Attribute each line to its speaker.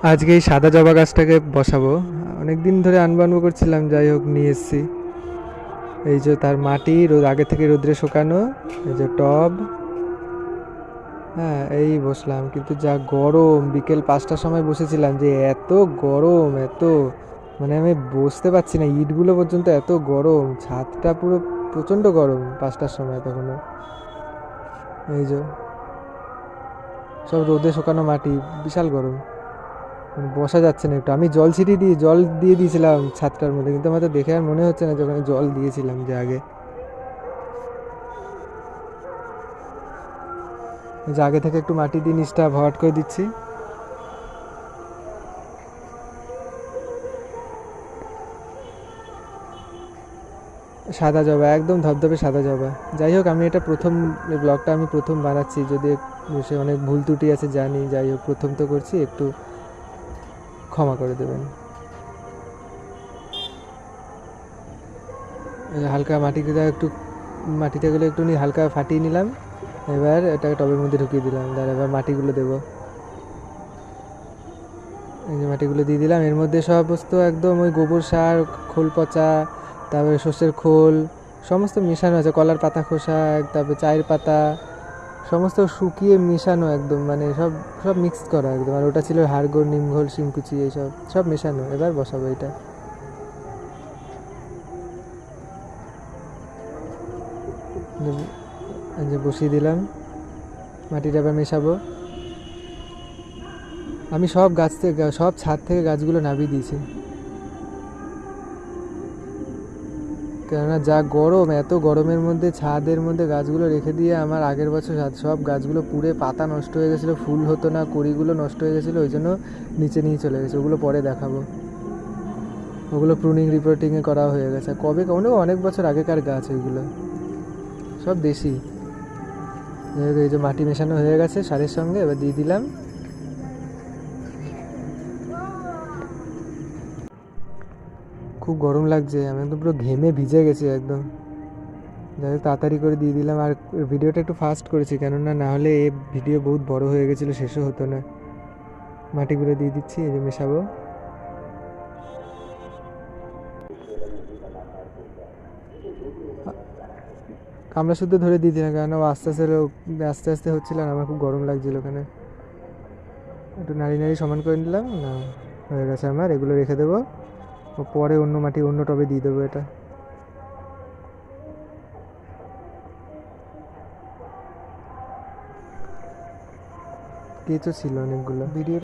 Speaker 1: আজকে এই সাদা জবা গাছটাকে বসাবো। অনেক দিন ধরে আনবো আনবো করছিলাম, যাই হোক নিয়ে এসেছি। এই যে তার মাটি আগে থেকে রোদ্রে শুকানো, এই যে টব। হ্যাঁ, এই বসলাম, কিন্তু যা গরম! বিকেল 5টার সময় বসেছিলাম, যে এত গরম, এত মানে আমি বসতে পারছি না, ইটগুলো পর্যন্ত এত গরম, ছাদটা পুরো প্রচণ্ড গরম 5টার সময় তখনও। এই যে সব রোদে শুকানো মাটি, বিশাল গরম, মানে বসা যাচ্ছে না একটু। আমি জল দিয়ে দিয়েছিলাম ছাদটার মধ্যে, কিন্তু আমার তো দেখে আর মনে হচ্ছে না যে ওখানে জল দিয়েছিলাম যে আগে। এই যে আগে থেকে একটু মাটি দিয়ে নিচটা ভরাট করে দিচ্ছি। সাদা জবা, একদম ধবধবে সাদা জবা। যাই হোক, আমি এটা প্রথম, এই ব্লগটা আমি প্রথম বানাচ্ছি, যদি সে অনেক ভুল ত্রুটি আছে জানি, যাই হোক প্রথম তো করছি, একটু ক্ষমা করে দেবেন। এই যে হালকা মাটিটা একটু, মাটিতে গেলে একটু হালকা ফাটিয়ে নিলাম। এবার এটাকে টবের মধ্যে ঢুকিয়ে দিলাম, তার এবার মাটিগুলো দেবো। এই যে মাটিগুলো দিয়ে দিলাম, এর মধ্যে সব বস্তু একদম ওই গোবর সার, খোল পচা, তারপরে সর্ষের খোল, সমস্ত মেশানো আছে, কলার পাতা খোসা, তারপরে চায়ের পাতা, সমস্ত শুকিয়ে মেশানো একদম, মানে সব সব মিক্স করা একদম। আর ওটা ছিল হাড়গোড়, নিমঘোল, শিংকুচি, এইসব সব মেশানো। এবার বসাবো এটা। এই যে বসিয়ে দিলাম, মাটিটা এবার মেশাবো। আমি সব গাছ থেকে, সব ছাদ থেকে গাছগুলো নামিয়ে দিয়েছি, কেননা যা গরম, এত গরমের মধ্যে ছাদের মধ্যে গাছগুলো রেখে দিয়ে আমার আগের বছর সব গাছগুলো পুড়ে পাতা নষ্ট হয়ে গেছিলো, ফুল হতো না, কড়িগুলো নষ্ট হয়ে গেছিলো, ওই জন্য নিচে নিয়ে চলে গেছে। ওগুলো পরে দেখাবো, ওগুলো প্রুনিং রিপোর্টিংয়ে করা হয়ে গেছে। কবে অনেক অনেক বছর আগেকার গাছ ওইগুলো, সব দেশি। এই যে মাটি মেশানো হয়ে গেছে সারের সঙ্গে, এবার দিয়ে দিলাম। খুব গরম লাগছে, আমি একদম পুরো ঘেমে ভিজে গেছি একদম। যাই হোক তাড়াতাড়ি করে দিয়ে দিলাম, আর ভিডিওটা একটু ফাস্ট করেছি, কেননা না হলে এই ভিডিও বহুত বড় হয়ে গেছিলো, শেষও হতো না। মাটিগুলো দিয়ে দিচ্ছি, এই যে মেশাবো। কামড়া শুদ্ধ ধরে দিয়ে দিলাম, কেন আস্তে আস্তে আস্তে আস্তে হচ্ছিল না, আমার খুব গরম লাগছিল ওখানে। একটু নাড়ি নাড়ি সমান করে নিলাম না, হয়ে গেছে আমার। এগুলো রেখে দেবো, ও পরে অন্য মাটি অন্য টবে দিয়ে দেবো এটা। কেঁচো ছিল অনেকগুলো ভিডিও।